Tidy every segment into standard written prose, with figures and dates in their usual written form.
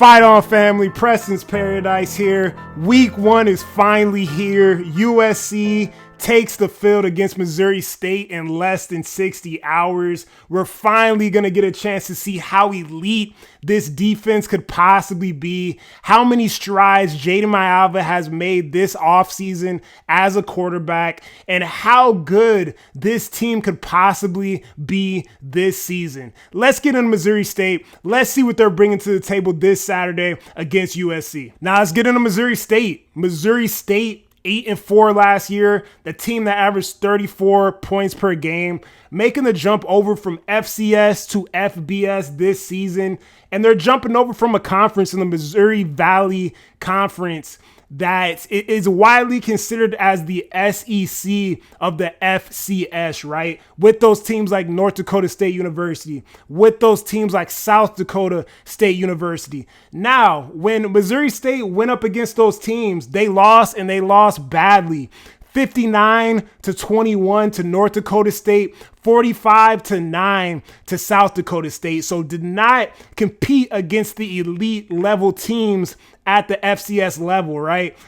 Fight on, family. Preston's Paradise here. Week 1 is finally here. USC takes the field against Missouri State in less than 60 hours. We're finally going to get a chance to see how elite this defense could possibly be, how many strides Jaden Maiava has made this offseason as a quarterback, and how good this team could possibly be this season. Let's get into Missouri State. Let's see what they're bringing to the table this Saturday against USC. Now let's get into Missouri State. Missouri State 8-4 last year, the team that averaged 34 points per game, making the jump over from FCS to FBS this season. And they're jumping over from a conference in the Missouri Valley Conference that is widely considered as the SEC of the FCS, right? With those teams like North Dakota State University, with those teams like South Dakota State University. Now, when Missouri State went up against those teams, they lost, and they lost badly. 59-21 to North Dakota State, 45-9 to South Dakota State. So did not compete against the elite level teams at the FCS level, right?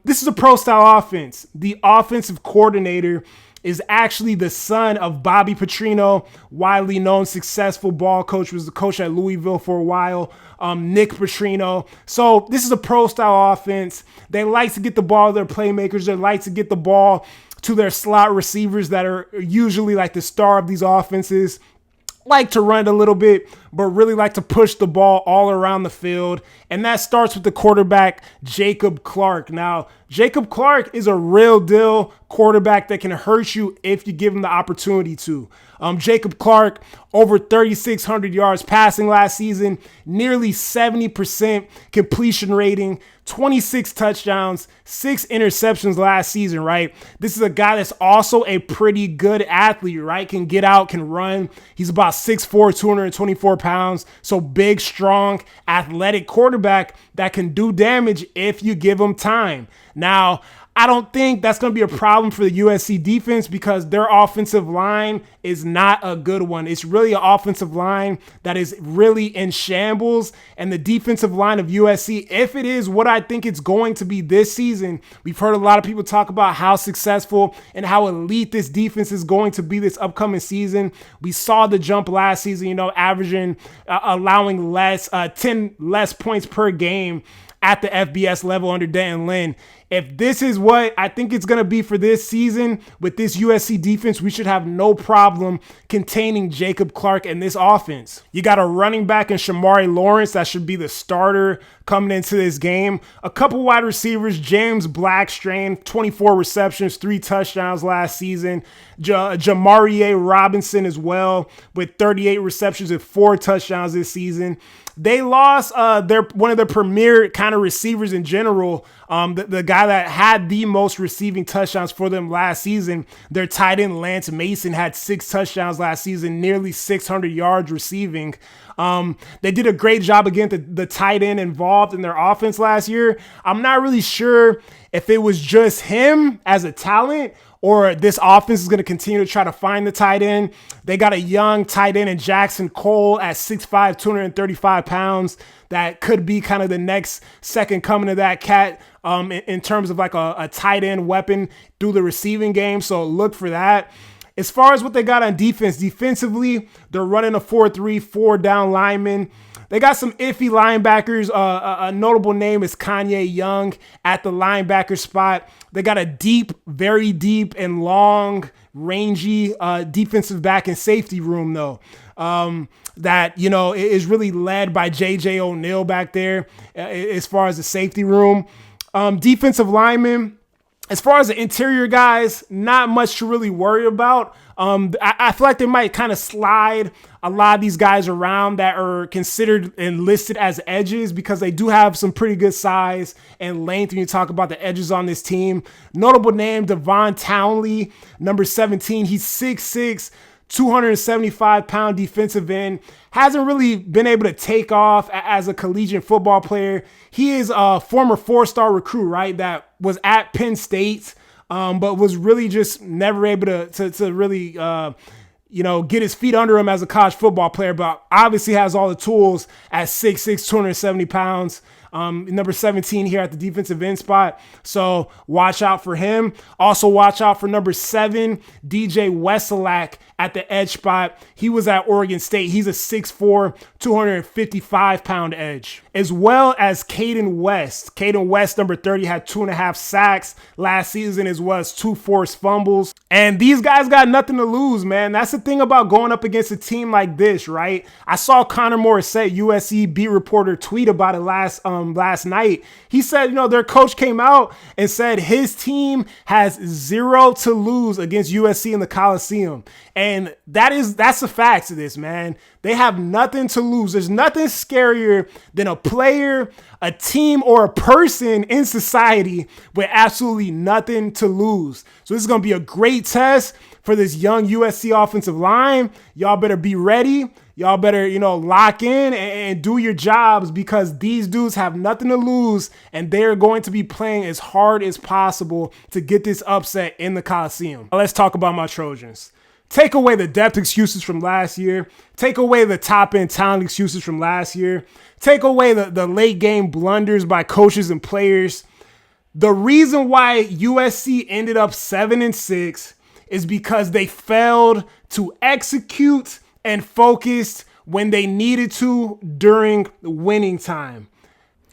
This is a pro-style offense. The offensive coordinator is actually the son of Bobby Petrino, widely known successful ball coach, was the coach at Louisville for a while, Nick Petrino. So this is a pro-style offense. They like to get the ball to their playmakers. They like to get the ball to their slot receivers that are usually like the star of these offenses. Like to run it a little bit, but really like to push the ball all around the field. And that starts with the quarterback, Jacob Clark. Now, Jacob Clark is a real deal quarterback that can hurt you if you give him the opportunity to. Jacob Clark, over 3,600 yards passing last season, nearly 70% completion rating, 26 touchdowns, 6 interceptions last season, right? This is a guy that's also a pretty good athlete, right? Can get out, can run. He's about 6'4", 224 pounds. So big, strong, athletic quarterback that can do damage if you give him time. Now, I don't think that's going to be a problem for the USC defense because their offensive line is not a good one. It's really an offensive line that is really in shambles. And the defensive line of USC, if it is what I think it's going to be this season, we've heard a lot of people talk about how successful and how elite this defense is going to be this upcoming season. We saw the jump last season, averaging, allowing 10 less points per game at the FBS level under Denton Lynn. If this is what I think it's going to be for this season with this USC defense, we should have no problem containing Jacob Clark in this offense. You got a running back in Shamari Lawrence that should be the starter coming into this game. A couple wide receivers, James Blackstrain, 24 receptions, 3 touchdowns last season. Jamarie Robinson as well with 38 receptions and 4 touchdowns this season. They lost one of their premier kind of receivers in general, the guy that had the most receiving touchdowns for them last season. Their tight end Lance Mason had 6 touchdowns last season, nearly 600 yards receiving. They did a great job again, the tight end involved in their offense last year. I'm not really sure if it was just him as a talent or this offense is going to continue to try to find the tight end. They got a young tight end in Jackson Cole at 6'5", 235 pounds. That could be kind of the next second coming of that cat in terms of like a tight end weapon through the receiving game. So look for that. As far as what they got on defense, defensively, they're running a 4-3, 4 down linemen. They got some iffy linebackers. A notable name is Kanye Young at the linebacker spot. They got a deep, very deep and long, rangy defensive back and safety room, though. That, is really led by J.J. O'Neal back there as far as the safety room. Defensive linemen. As far as the interior guys, not much to really worry about. I feel like they might kind of slide a lot of these guys around that are considered and listed as edges because they do have some pretty good size and length when you talk about the edges on this team. Notable name, Devon Townley, number 17. He's 6'6", 275-pound defensive end. Hasn't really been able to take off as a collegiate football player. He is a former 4-star recruit, right, that was at Penn State, but was really just never able to really get his feet under him as a college football player, but obviously has all the tools at 6'6", 270 pounds. Number 17 here at the defensive end spot. So watch out for him. Also watch out for number 7, DJ Wesolak at the edge spot. He was at Oregon State. He's a 6'4", 255-pound edge. As well as Caden West. Caden West, number 30, had 2.5 sacks last season, as well as 2 forced fumbles. And these guys got nothing to lose, man. That's the thing about going up against a team like this, right? I saw Connor Morissette, USC beat reporter, tweet about it last night. He said, their coach came out and said his team has 0 to lose against USC in the Coliseum. And that's the facts of this, man. They have nothing to lose. There's nothing scarier than a player, a team, or a person in society with absolutely nothing to lose. So this is going to be a great test for this young USC offensive line. Y'all better be ready. Y'all better, lock in and do your jobs, because these dudes have nothing to lose and they're going to be playing as hard as possible to get this upset in the Coliseum. Let's talk about my Trojans. Take away the depth excuses from last year. Take away the top-end talent excuses from last year. Take away the late-game blunders by coaches and players. The reason why USC ended up 7-6 is because they failed to execute and focus when they needed to during the winning time.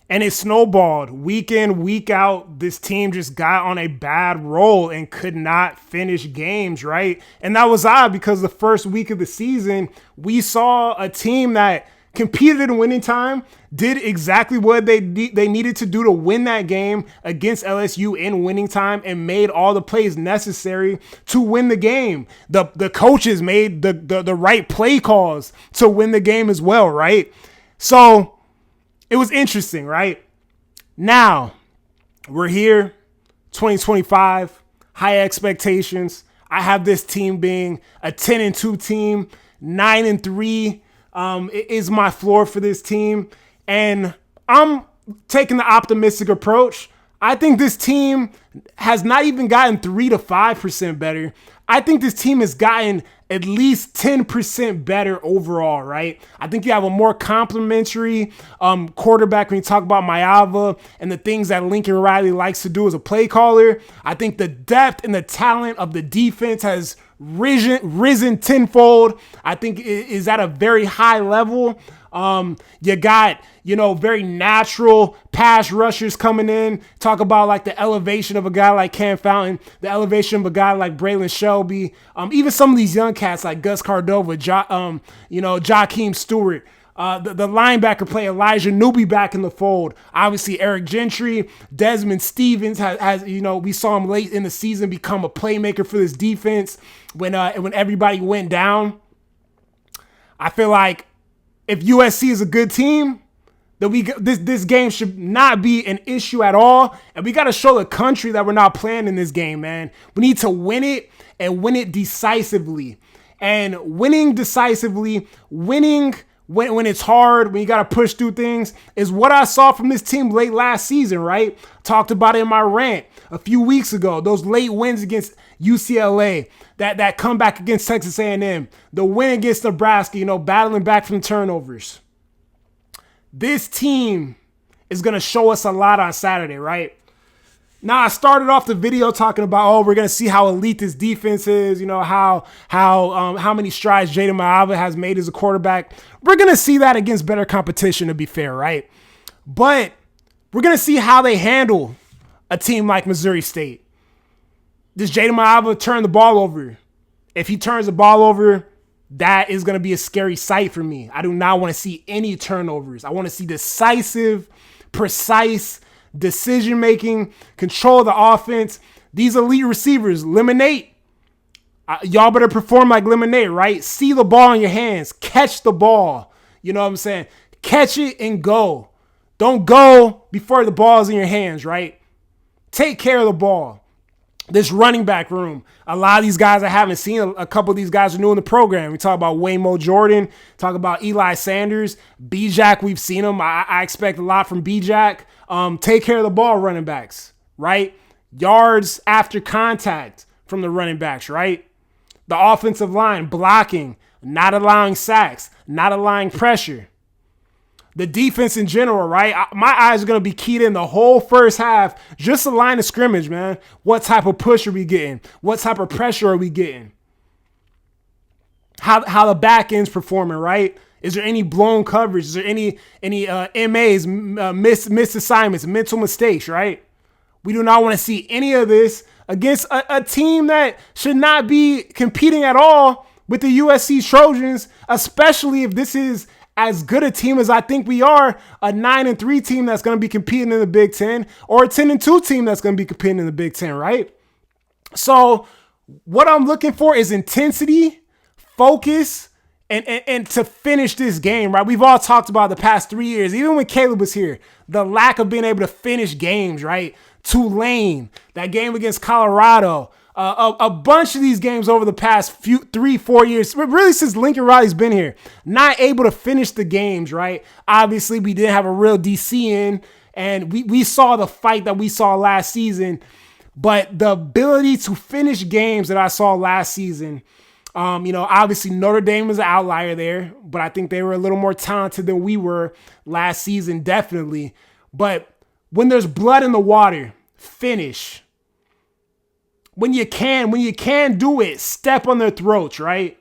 And it snowballed week in, week out. This team just got on a bad roll and could not finish games, right? And that was odd, because the first week of the season, we saw a team that competed in winning time, did exactly what they needed to do to win that game against LSU in winning time, and made all the plays necessary to win the game. The coaches made the right play calls to win the game as well, right? So it was interesting, right? Now, we're here, 2025, high expectations. I have this team being a 10-2 team, 9-3 is my floor for this team. And I'm taking the optimistic approach. I think this team has not even gotten 3 to 5% better. I think this team has gotten at least 10% better overall, right? I think you have a more complimentary quarterback when you talk about Maeva and the things that Lincoln Riley likes to do as a play caller. I think the depth and the talent of the defense has risen tenfold. I think it is at a very high level. You got, very natural pass rushers coming in. Talk about like the elevation of a guy like Cam Fountain, the elevation of a guy like Braylon Shelby, even some of these young cats like Gus Cardova, Jakeem Stewart. The linebacker play, Elijah Newby back in the fold. Obviously, Eric Gentry, Desmond Stevens has we saw him late in the season become a playmaker for this defense when everybody went down. I feel like if USC is a good team, then this game should not be an issue at all. And we got to show the country that we're not playing in this game, man. We need to win it and win it decisively. And winning decisively, winning when it's hard, when you got to push through things, is what I saw from this team late last season, right? Talked about it in my rant a few weeks ago. Those late wins against UCLA, that comeback against Texas A&M, the win against Nebraska, battling back from turnovers. This team is going to show us a lot on Saturday, right? Now, I started off the video talking about, we're going to see how elite this defense is, how many strides Jaden Maava has made as a quarterback. We're going to see that against better competition, to be fair, right? But we're going to see how they handle a team like Missouri State. Does Jaden Maava turn the ball over? If he turns the ball over, that is going to be a scary sight for me. I do not want to see any turnovers. I want to see decisive, precise decision-making, control the offense. These elite receivers, Lemonade, y'all better perform like Lemonade, right? See the ball in your hands. Catch the ball. You know what I'm saying? Catch it and go. Don't go before the ball's in your hands, right? Take care of the ball. This running back room, a lot of these guys I haven't seen. A couple of these guys are new in the program. We talk about Waymo Jordan, talk about Eli Sanders, B-Jack, we've seen him. I expect a lot from B-Jack. Take care of the ball, running backs, right? Yards after contact from the running backs, right? The offensive line, blocking, not allowing sacks, not allowing pressure. The defense in general, right? My eyes are going to be keyed in the whole first half. Just the line of scrimmage, man. What type of push are we getting? What type of pressure are we getting? How the back end's performing, right? Is there any blown coverage? Is there any MAs, missed assignments, mental mistakes, right? We do not want to see any of this against a team that should not be competing at all with the USC Trojans, especially if this is as good a team as I think we are, a 9-3 team that's going to be competing in the Big Ten, or a 10-2 team that's going to be competing in the Big Ten, right? So what I'm looking for is intensity, focus, and to finish this game, right? We've all talked about the past 3 years, even when Caleb was here, the lack of being able to finish games, right? Tulane, that game against Colorado, a bunch of these games over the past 3-4 years, really since Lincoln Riley's been here, not able to finish the games, right? Obviously, we didn't have a real DC in, and we saw the fight that we saw last season, but the ability to finish games that I saw last season, obviously Notre Dame was an outlier there, but I think they were a little more talented than we were last season, definitely. But when there's blood in the water, finish. When you can do it, step on their throats, right?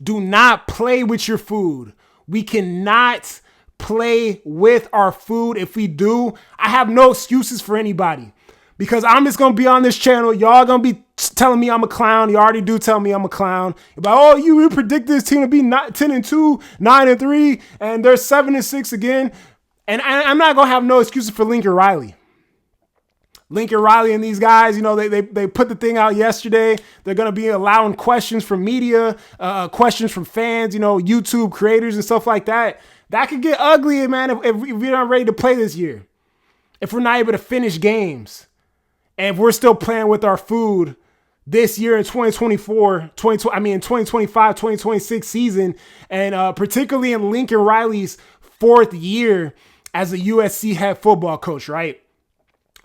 Do not play with your food. We cannot play with our food. If we do, I have no excuses for anybody, because I'm just going to be on this channel. Y'all going to be telling me I'm a clown. You already do tell me I'm a clown. You're like, oh, you predict this team to be 10-2, 9-3, and they're 7-6 again. And I'm not going to have no excuses for Lincoln Riley. Lincoln Riley and these guys, they put the thing out yesterday. They're going to be allowing questions from media, questions from fans, YouTube creators and stuff like that. That could get ugly, man, if we're not ready to play this year. If we're not able to finish games. And if we're still playing with our food this year in 2025, 2026 season, and particularly in Lincoln Riley's fourth year as a USC head football coach, right?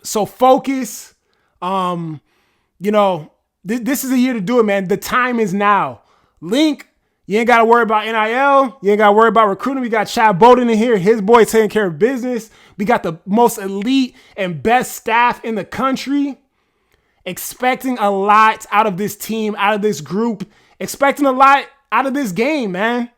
So focus, this is a year to do it, man. The time is now. Link, you ain't got to worry about NIL. You ain't got to worry about recruiting. We got Chad Bowden in here. His boy taking care of business. We got the most elite and best staff in the country. Expecting a lot out of this team, out of this group. Expecting a lot out of this game, man.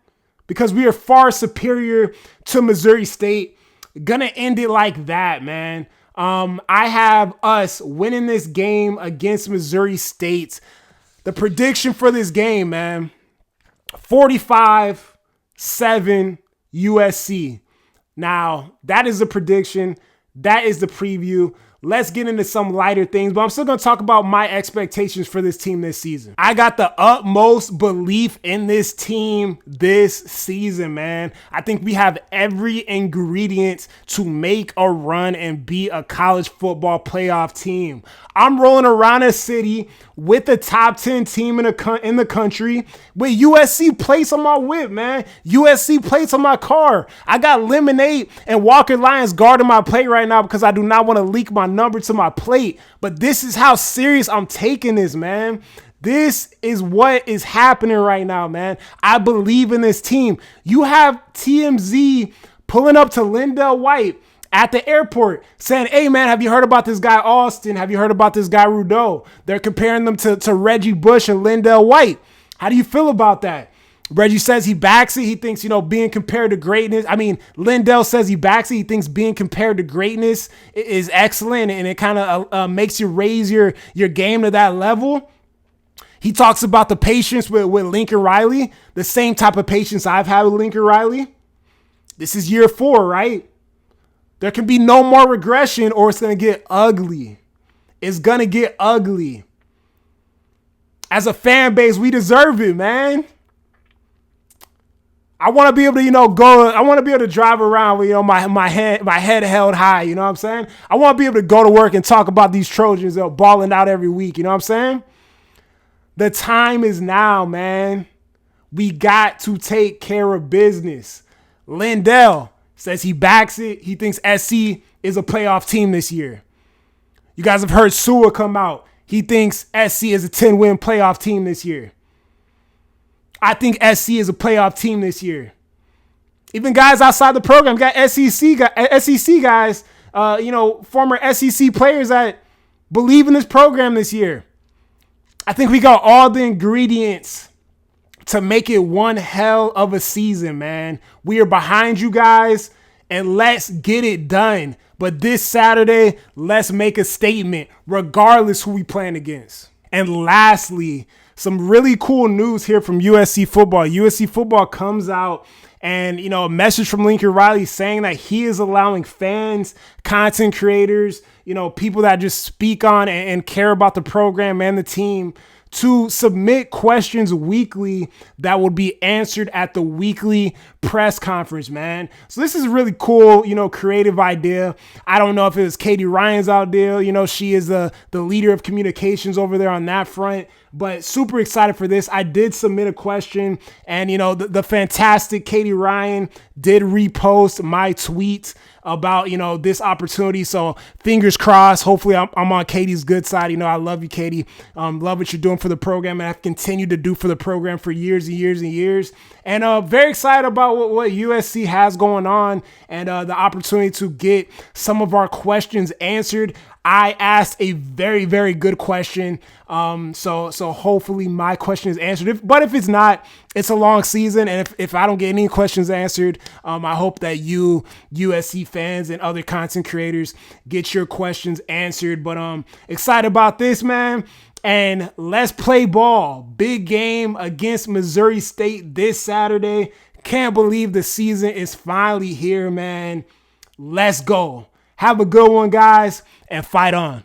Because we are far superior to Missouri State. Gonna end it like that, man. I have us winning this game against Missouri State. The prediction for this game, man, 45-7 USC. Now, that is the prediction. That is the preview. Let's get into some lighter things, but I'm still going to talk about my expectations for this team this season. I got the utmost belief in this team this season, man. I think we have every ingredient to make a run and be a college football playoff team. I'm rolling around a city with the top 10 team in the country with USC plates on my whip, man. USC plates on my car. I got Lemonade and Walker Lyons guarding my plate right now because I do not want to leak my number to my plate. But this is how serious I'm taking this, man. This is what is happening right now, man. I believe in this team. You have TMZ pulling up to Lindell White at the airport saying, hey, man, have you heard about this guy Austin? Have you heard about this guy Rudeau? They're comparing them to Reggie Bush and Lindell White. How do you feel about that? Reggie says he backs it. He thinks, being compared to greatness. I mean, Lindell says he backs it. He thinks being compared to greatness is excellent, and it kind of makes you raise your game to that level. He talks about the patience with Lincoln Riley, the same type of patience I've had with Lincoln Riley. This is year 4, right? There can be no more regression or it's going to get ugly. It's going to get ugly. As a fan base, we deserve it, man. I want to be able to, go. I want to be able to drive around with, my head held high. You know what I'm saying? I want to be able to go to work and talk about these Trojans balling out every week. You know what I'm saying? The time is now, man. We got to take care of business. Lindell says he backs it. He thinks SC is a playoff team this year. You guys have heard Sua come out. He thinks SC is a 10-win playoff team this year. I think SC is a playoff team this year. Even guys outside the program, got SEC guys, former SEC players that believe in this program this year. I think we got all the ingredients to make it one hell of a season, man. We are behind you guys, and let's get it done. But this Saturday, let's make a statement, regardless who we playing against. And lastly, some really cool news here from USC football. USC football comes out and, a message from Lincoln Riley saying that he is allowing fans, content creators, people that just speak on and care about the program and the team to submit questions weekly that would be answered at the weekly press conference, man. So this is a really cool, creative idea. I don't know if it was Katie Ryan's idea. She is the leader of communications over there on that front, but super excited for this. I did submit a question, and, the fantastic Katie Ryan did repost my tweet about, this opportunity. So fingers crossed. Hopefully I'm on Katie's good side. I love you, Katie. Love what you're doing for the program, and I've continued to do for the program for years and years and years. And very excited about what USC has going on, and the opportunity to get some of our questions answered. I asked a very, very good question. So hopefully my question is answered. But if it's not, it's a long season. And if I don't get any questions answered, I hope that you USC fans and other content creators get your questions answered. But excited about this, man. And let's play ball. Big game against Missouri State this Saturday. Can't believe the season is finally here, man. Let's go. Have a good one, guys, and fight on.